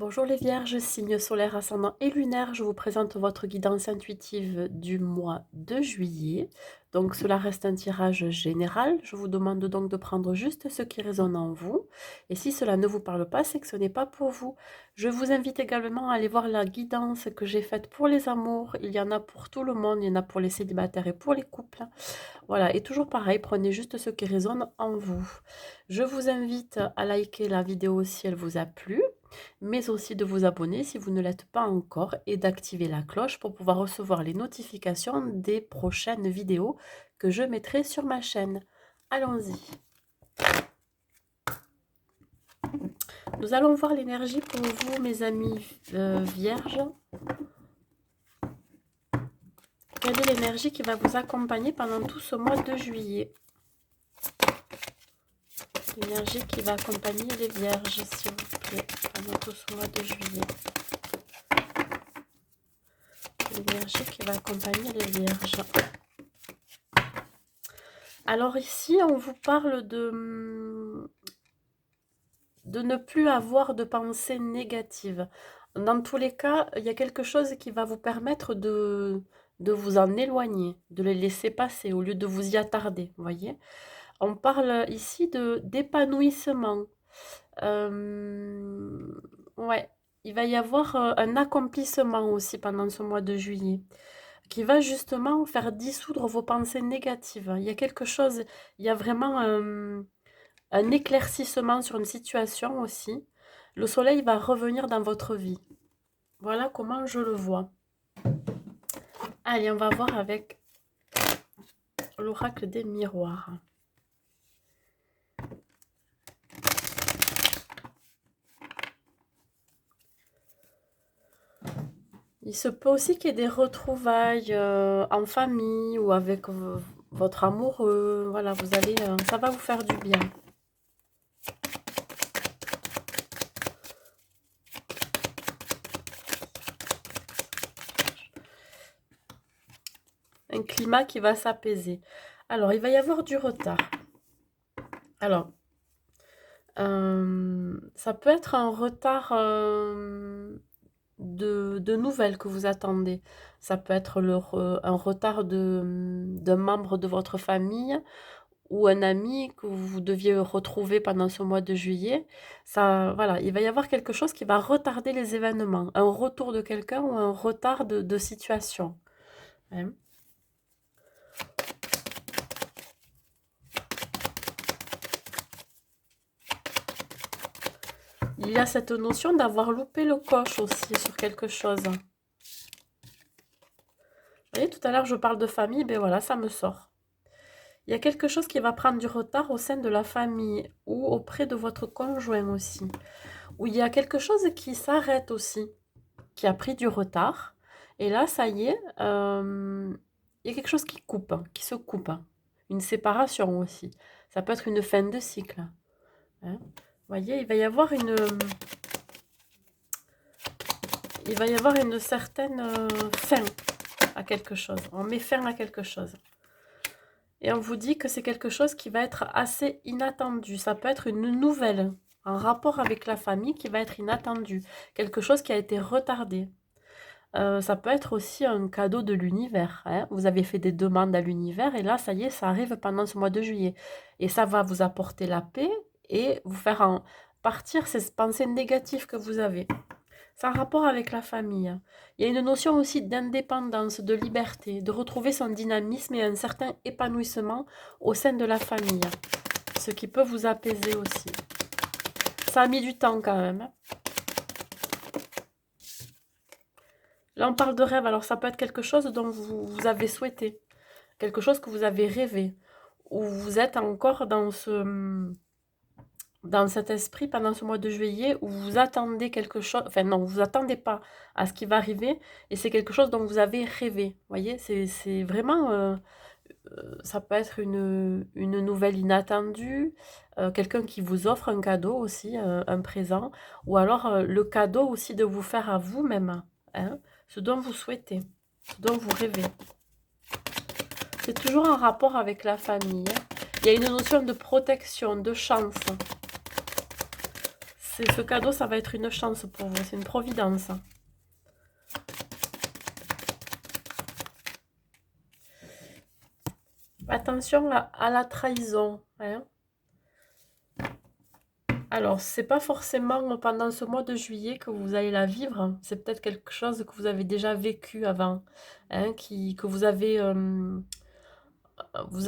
Bonjour les Vierges, signe solaire, ascendant et lunaire, je vous présente votre guidance intuitive du mois de juillet. Donc cela reste un tirage général, je vous demande donc de prendre juste ce qui résonne en vous. Et si cela ne vous parle pas, c'est que ce n'est pas pour vous. Je vous invite également à aller voir la guidance que j'ai faite pour les amours. Il y en a pour tout le monde, il y en a pour les célibataires et pour les couples. Voilà, et toujours pareil, prenez juste ce qui résonne en vous. Je vous invite à liker la vidéo si elle vous a plu, mais aussi de vous abonner si vous ne l'êtes pas encore et d'activer la cloche pour pouvoir recevoir les notifications des prochaines vidéos que je mettrai sur ma chaîne. Allons-y. Nous allons voir l'énergie pour vous, mes amis vierges. Quelle est l'énergie qui va vous accompagner pendant tout ce mois de juillet? L'énergie qui va accompagner les vierges, s'il vous plaît, pendant tout ce mois de juillet. L'énergie qui va accompagner les vierges. Alors ici, on vous parle de ne plus avoir de pensées négatives. Dans tous les cas, il y a quelque chose qui va vous permettre de vous en éloigner, de les laisser passer au lieu de vous y attarder, vous voyez. On parle ici d'épanouissement. Ouais, il va y avoir un accomplissement aussi pendant ce mois de juillet qui va justement faire dissoudre vos pensées négatives. Il y a quelque chose, il y a vraiment un éclaircissement sur une situation aussi. Le soleil va revenir dans votre vie. Voilà comment je le vois. Allez, on va voir avec l'oracle des miroirs. Il se peut aussi qu'il y ait des retrouvailles en famille ou avec votre amoureux. Voilà, vous allez, ça va vous faire du bien. Un climat qui va s'apaiser. Alors, il va y avoir du retard. Alors, ça peut être un retard de nouvelles que vous attendez. Ça peut être un retard d'un membre de votre famille ou un ami que vous deviez retrouver pendant ce mois de juillet. Ça, voilà, il va y avoir quelque chose qui va retarder les événements. Un retour de quelqu'un ou un retard de situation. Hein. Il y a cette notion d'avoir loupé le coche aussi sur quelque chose. Vous voyez, tout à l'heure, je parle de famille, ben voilà, ça me sort. Il y a quelque chose qui va prendre du retard au sein de la famille ou auprès de votre conjoint aussi. Ou il y a quelque chose qui s'arrête aussi, qui a pris du retard. Et là, ça y est, il y a quelque chose qui coupe, qui se coupe. Une séparation aussi. Ça peut être une fin de cycle. Hein. Vous voyez, il va y avoir une certaine fin à quelque chose. On met fin à quelque chose. Et on vous dit que c'est quelque chose qui va être assez inattendu. Ça peut être une nouvelle, un rapport avec la famille qui va être inattendu. Quelque chose qui a été retardé. Ça peut être aussi un cadeau de l'univers. Hein. Vous avez fait des demandes à l'univers et là, ça y est, ça arrive pendant ce mois de juillet. Et ça va vous apporter la paix et vous faire partir ces pensées négatives que vous avez. C'est un rapport avec la famille. Il y a une notion aussi d'indépendance, de liberté, de retrouver son dynamisme et un certain épanouissement au sein de la famille. Ce qui peut vous apaiser aussi. Ça a mis du temps quand même. Là, on parle de rêve. Alors, ça peut être quelque chose dont vous avez souhaité. Quelque chose que vous avez rêvé. Ou vous êtes encore dans cet esprit pendant ce mois de juillet où vous attendez quelque chose, enfin non, vous attendez pas à ce qui va arriver et c'est quelque chose dont vous avez rêvé. Vous voyez, c'est vraiment, ça peut être une nouvelle inattendue, quelqu'un qui vous offre un cadeau aussi, un présent, ou alors le cadeau aussi de vous faire à vous-même, hein, ce dont vous souhaitez, ce dont vous rêvez. C'est toujours en rapport avec la famille. Hein. Il y a une notion de protection, de chance. Ce cadeau, ça va être une chance pour vous. C'est une providence. Attention à la trahison. Hein. Alors, c'est pas forcément pendant ce mois de juillet que vous allez la vivre. C'est peut-être quelque chose que vous avez déjà vécu avant. Hein, que vous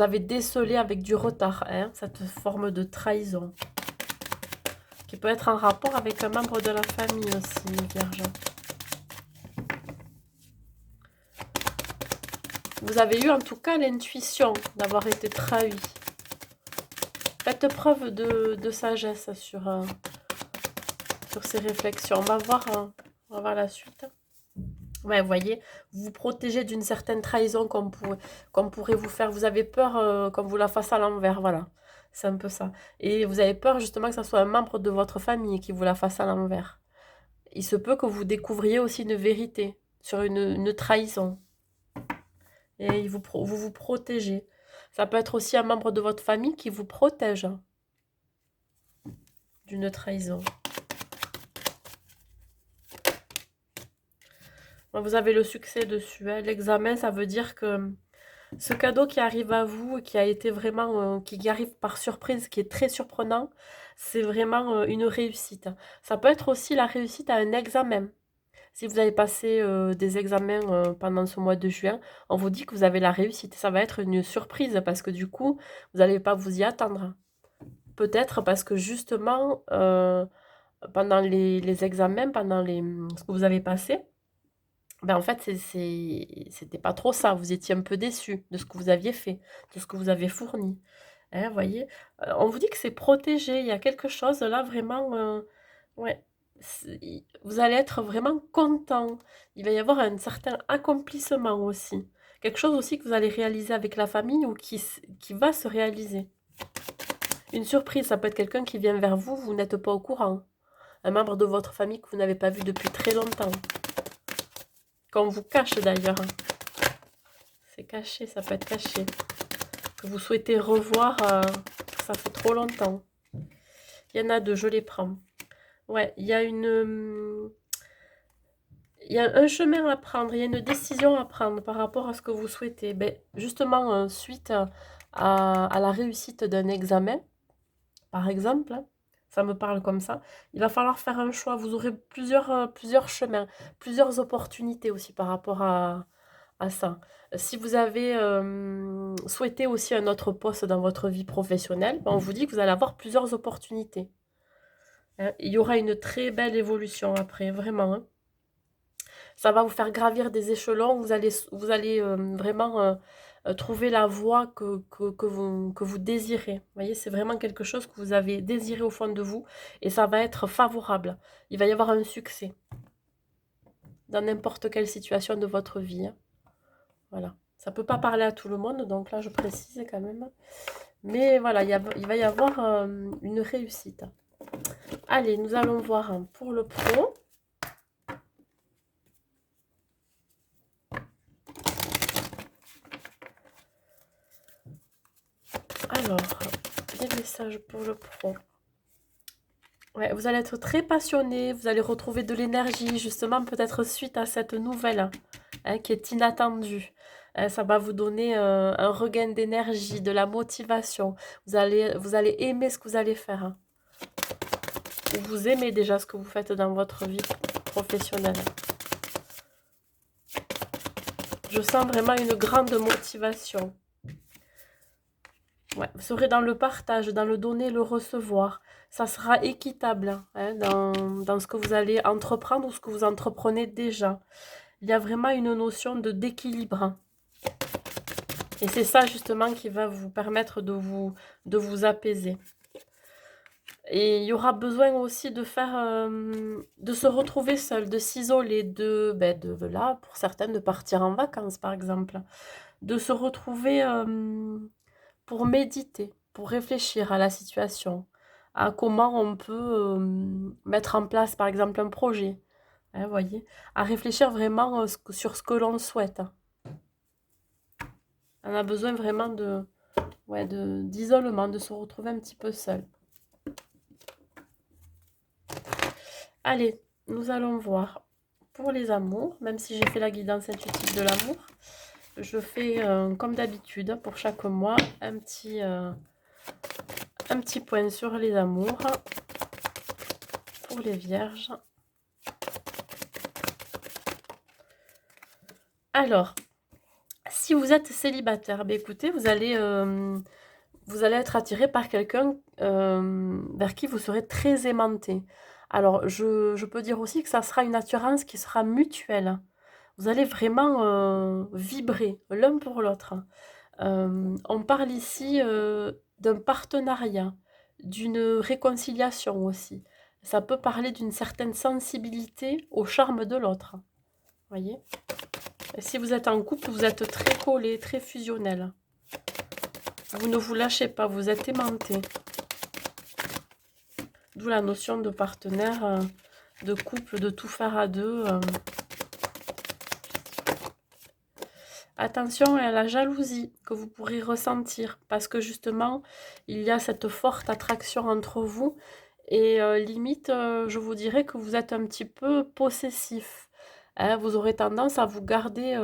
avez décelé avec du retard. Hein, cette forme de trahison. Qui peut être en rapport avec un membre de la famille aussi, Vierge. Vous avez eu en tout cas l'intuition d'avoir été trahi. Faites preuve de sagesse sur ces réflexions. On va voir la suite. Ouais, vous voyez, vous vous protégez d'une certaine trahison qu'on pourrait vous faire. Vous avez peur qu'on vous la fasse à l'envers, voilà. C'est un peu ça. Et vous avez peur justement que ce soit un membre de votre famille qui vous la fasse à l'envers. Il se peut que vous découvriez aussi une vérité sur une trahison. Et vous vous protégez. Ça peut être aussi un membre de votre famille qui vous protège d'une trahison. Vous avez le succès dessus. Hein. L'examen, ça veut dire que ce cadeau qui arrive à vous, qui a été vraiment, qui arrive par surprise, qui est très surprenant, c'est vraiment une réussite. Ça peut être aussi la réussite à un examen. Si vous avez passé des examens pendant ce mois de juin, on vous dit que vous avez la réussite. Ça va être une surprise parce que du coup, vous n'allez pas vous y attendre. Peut-être parce que justement, pendant les examens, pendant ce que vous avez passé, ben en fait, c'était pas trop ça. Vous étiez un peu déçu de ce que vous aviez fait, de ce que vous avez fourni. Hein, vous voyez, on vous dit que c'est protégé. Il y a quelque chose là vraiment. Ouais, vous allez être vraiment content. Il va y avoir un certain accomplissement aussi. Quelque chose aussi que vous allez réaliser avec la famille ou qui va se réaliser. Une surprise, ça peut être quelqu'un qui vient vers vous, vous n'êtes pas au courant. Un membre de votre famille que vous n'avez pas vu depuis très longtemps. Qu'on vous cache d'ailleurs. C'est caché, ça peut être caché. Que vous souhaitez revoir, ça fait trop longtemps. Il y en a deux, je les prends. Ouais, il y a un chemin à prendre, il y a une décision à prendre par rapport à ce que vous souhaitez. Ben, justement, suite à la réussite d'un examen, par exemple, hein, ça me parle comme ça, il va falloir faire un choix. Vous aurez plusieurs chemins, plusieurs opportunités aussi par rapport à ça. Si vous avez souhaité aussi un autre poste dans votre vie professionnelle, ben, on vous dit que vous allez avoir plusieurs opportunités. Hein. Il y aura une très belle évolution après, vraiment. Hein. Ça va vous faire gravir des échelons. Vous allez vraiment trouver la voie que vous désirez. Vous voyez, c'est vraiment quelque chose que vous avez désiré au fond de vous et ça va être favorable. Il va y avoir un succès dans n'importe quelle situation de votre vie. Hein. Voilà. Ça ne peut pas parler à tout le monde, donc là je précise quand même. Mais voilà, il va y avoir une réussite. Allez, nous allons voir pour le pro. Alors, des messages pour le pro. Ouais, vous allez être très passionné, vous allez retrouver de l'énergie, justement, peut-être suite à cette nouvelle hein, qui est inattendue. Ça va vous donner un regain d'énergie, de la motivation. Vous allez aimer ce que vous allez faire. Hein. Ou vous aimez déjà ce que vous faites dans votre vie professionnelle. Je sens vraiment une grande motivation. Ouais, vous serez dans le partage, dans le donner, le recevoir. Ça sera équitable hein, dans ce que vous allez entreprendre ou ce que vous entreprenez déjà. Il y a vraiment une notion d'équilibre. Et c'est ça justement qui va vous permettre de vous apaiser. Et il y aura besoin aussi de de se retrouver seul, de s'isoler, de là, pour certaines, de partir en vacances par exemple. De se retrouver pour méditer, pour réfléchir à la situation, à comment on peut mettre en place par exemple un projet. Hein, voyez, à réfléchir vraiment sur ce que l'on souhaite. On a besoin vraiment d'isolement, de se retrouver un petit peu seul. Allez, nous allons voir pour les amours, même si j'ai fait la guidance intuitive de l'amour. Je fais comme d'habitude pour chaque mois un petit point sur les amours pour les vierges. Alors, si vous êtes célibataire, ben écoutez, vous allez être attiré par quelqu'un vers qui vous serez très aimanté. Alors, je peux dire aussi que ça sera une attirance qui sera mutuelle. Vous allez vraiment vibrer l'un pour l'autre. On parle ici d'un partenariat, d'une réconciliation aussi. Ça peut parler d'une certaine sensibilité au charme de l'autre. Voyez? Et si vous êtes en couple, vous êtes très collés, très fusionnels. Vous ne vous lâchez pas, vous êtes aimantés. D'où la notion de partenaire, de couple, de tout faire à deux. Attention à la jalousie que vous pourrez ressentir, parce que justement, il y a cette forte attraction entre vous, et limite, je vous dirais que vous êtes un petit peu possessif. Hein, vous aurez tendance à vous garder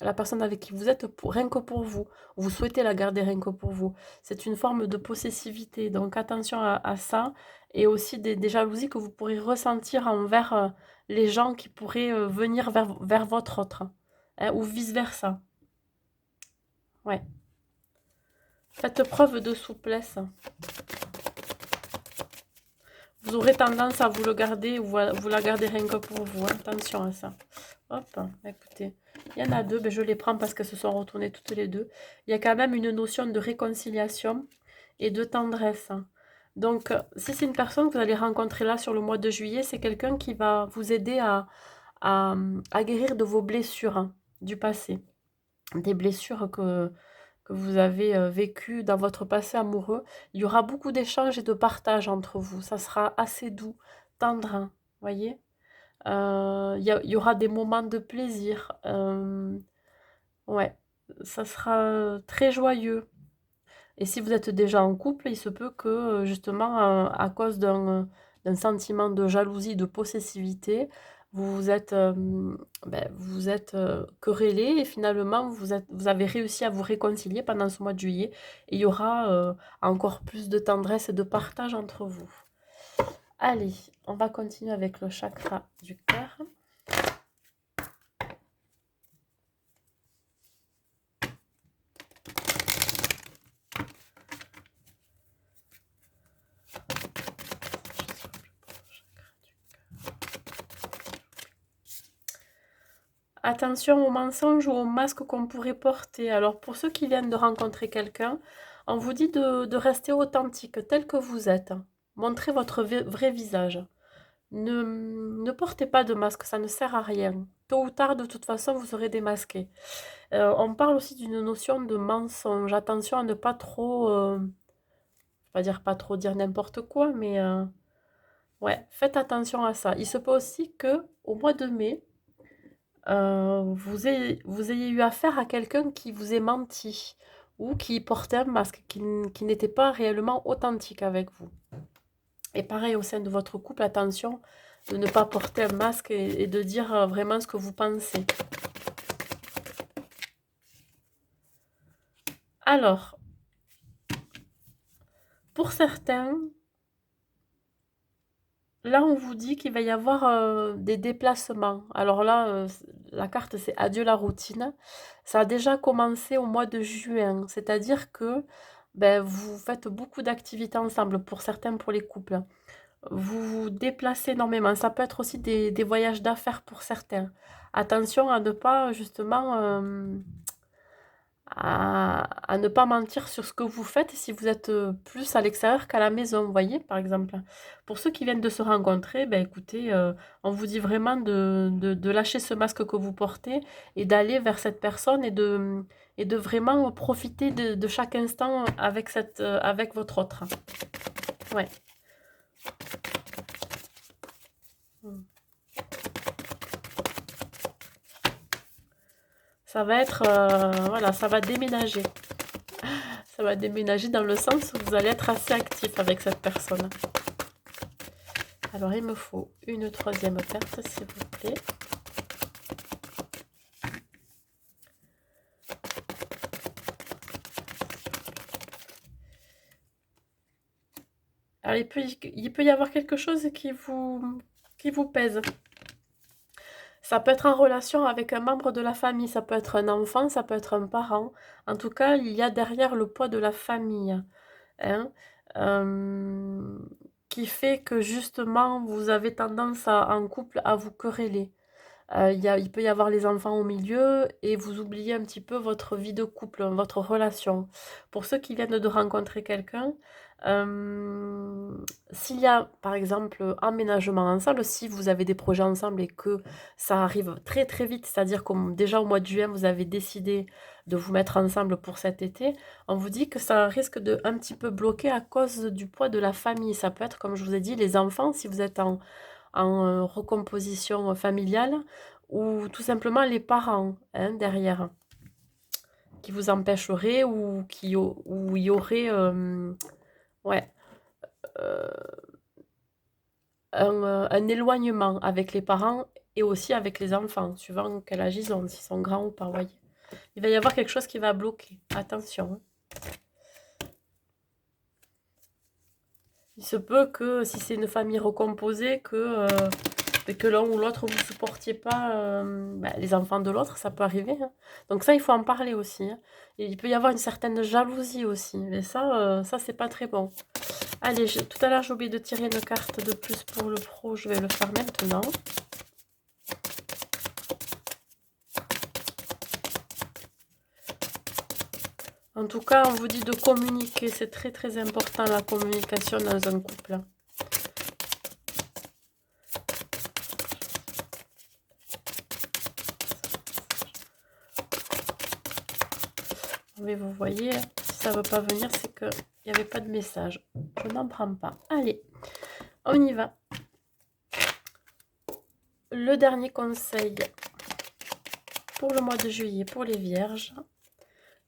la personne avec qui vous êtes rien que pour vous. Vous souhaitez la garder rien que pour vous. C'est une forme de possessivité, donc attention à ça, et aussi des jalousies que vous pourrez ressentir envers les gens qui pourraient venir vers votre autre, hein, ou vice-versa. Ouais. Faites preuve de souplesse. Vous aurez tendance à vous le garder ou vous la garder rien que pour vous. Attention à ça. Hop, écoutez. Il y en a deux, mais je les prends parce qu'elles se sont retournées toutes les deux. Il y a quand même une notion de réconciliation et de tendresse. Donc, si c'est une personne que vous allez rencontrer là sur le mois de juillet, c'est quelqu'un qui va vous aider à guérir de vos blessures du passé. Des blessures que vous avez vécues dans votre passé amoureux. Il y aura beaucoup d'échanges et de partage entre vous. Ça sera assez doux, tendre, voyez. Il y aura des moments de plaisir. Ouais, ça sera très joyeux. Et si vous êtes déjà en couple, il se peut que justement, à cause d'un sentiment de jalousie, de possessivité, vous êtes querellés et finalement vous avez réussi à vous réconcilier pendant ce mois de juillet. Et il y aura encore plus de tendresse et de partage entre vous. Allez, on va continuer avec le chakra du cœur. Attention aux mensonges ou aux masques qu'on pourrait porter. Alors pour ceux qui viennent de rencontrer quelqu'un, on vous dit de rester authentique, tel que vous êtes. Montrez votre vrai visage. Ne portez pas de masque, ça ne sert à rien. Tôt ou tard, de toute façon, vous serez démasqué. On parle aussi d'une notion de mensonge. Attention à ne pas trop, je vais pas dire pas trop dire n'importe quoi, mais ouais, faites attention à ça. Il se peut aussi que au mois de mai, vous ayez eu affaire à quelqu'un qui vous ait menti ou qui portait un masque, qui n'était pas réellement authentique avec vous. Et pareil au sein de votre couple, attention de ne pas porter un masque et de dire vraiment ce que vous pensez. Alors, pour certains, là on vous dit qu'il va y avoir des déplacements. Alors là, la carte c'est adieu la routine. Ça a déjà commencé au mois de juin, c'est-à-dire que ben, vous faites beaucoup d'activités ensemble, pour certains, pour les couples. Vous vous déplacez énormément. Ça peut être aussi des voyages d'affaires pour certains. Attention à ne pas justement à ne pas mentir sur ce que vous faites si vous êtes plus à l'extérieur qu'à la maison, vous voyez, par exemple. Pour ceux qui viennent de se rencontrer, ben écoutez, on vous dit vraiment de lâcher ce masque que vous portez et d'aller vers cette personne et de vraiment profiter de chaque instant avec votre autre. Ouais. Ça va être, voilà, ça va déménager. Ça va déménager dans le sens où vous allez être assez actif avec cette personne. Alors, il me faut une troisième carte, s'il vous plaît. Alors, il peut y avoir quelque chose qui vous pèse. Ça peut être en relation avec un membre de la famille, ça peut être un enfant, ça peut être un parent. En tout cas, il y a derrière le poids de la famille, hein, euh, qui fait que justement, vous avez tendance en couple à vous quereller. Il peut y avoir les enfants au milieu et vous oubliez un petit peu votre vie de couple, votre relation. Pour ceux qui viennent de rencontrer quelqu'un, euh, s'il y a par exemple emménagement ensemble, si vous avez des projets ensemble et que ça arrive très très vite, c'est-à-dire comme déjà au mois de juin, vous avez décidé de vous mettre ensemble pour cet été, on vous dit que ça risque de un petit peu bloquer à cause du poids de la famille. Ça peut être, comme je vous ai dit, les enfants, si vous êtes en recomposition familiale, ou tout simplement les parents, hein, derrière, qui vous empêcheraient ou où il y aurait ouais, euh, un éloignement avec les parents et aussi avec les enfants, suivant quel âge ils ont, s'ils sont grands ou pas, voyez. Il va y avoir quelque chose qui va bloquer, attention, hein. Il se peut que si c'est une famille recomposée, que l'un ou l'autre vous supportiez pas les enfants de l'autre, ça peut arriver, hein. Donc ça, il faut en parler aussi, hein. Et il peut y avoir une certaine jalousie aussi. Mais ça c'est pas très bon. Allez, tout à l'heure, j'ai oublié de tirer une carte de plus pour le pro. Je vais le faire maintenant. En tout cas, on vous dit de communiquer. C'est très très important la communication dans un couple. Mais vous voyez, si ça ne veut pas venir, c'est qu'il n'y avait pas de message. Je n'en prends pas. Allez, on y va. Le dernier conseil pour le mois de juillet pour les vierges.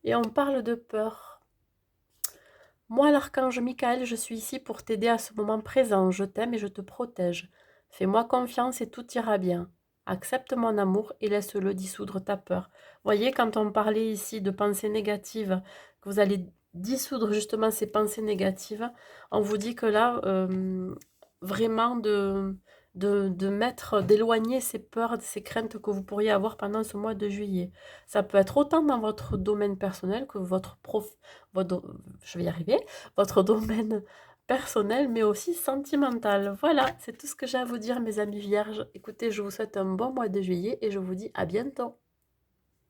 Et on parle de peur. Moi, l'archange Michael, je suis ici pour t'aider à ce moment présent. Je t'aime et je te protège. Fais-moi confiance et tout ira bien. Accepte mon amour et laisse-le dissoudre ta peur. Voyez, quand on parlait ici de pensées négatives, que vous allez dissoudre justement ces pensées négatives, on vous dit que là, vraiment d'éloigner ces peurs, ces craintes que vous pourriez avoir pendant ce mois de juillet. Ça peut être autant dans votre domaine personnel que je vais y arriver, votre domaine personnel, mais aussi sentimental. Voilà, c'est tout ce que j'ai à vous dire, mes amis vierges. Écoutez, je vous souhaite un bon mois de juillet et je vous dis à bientôt.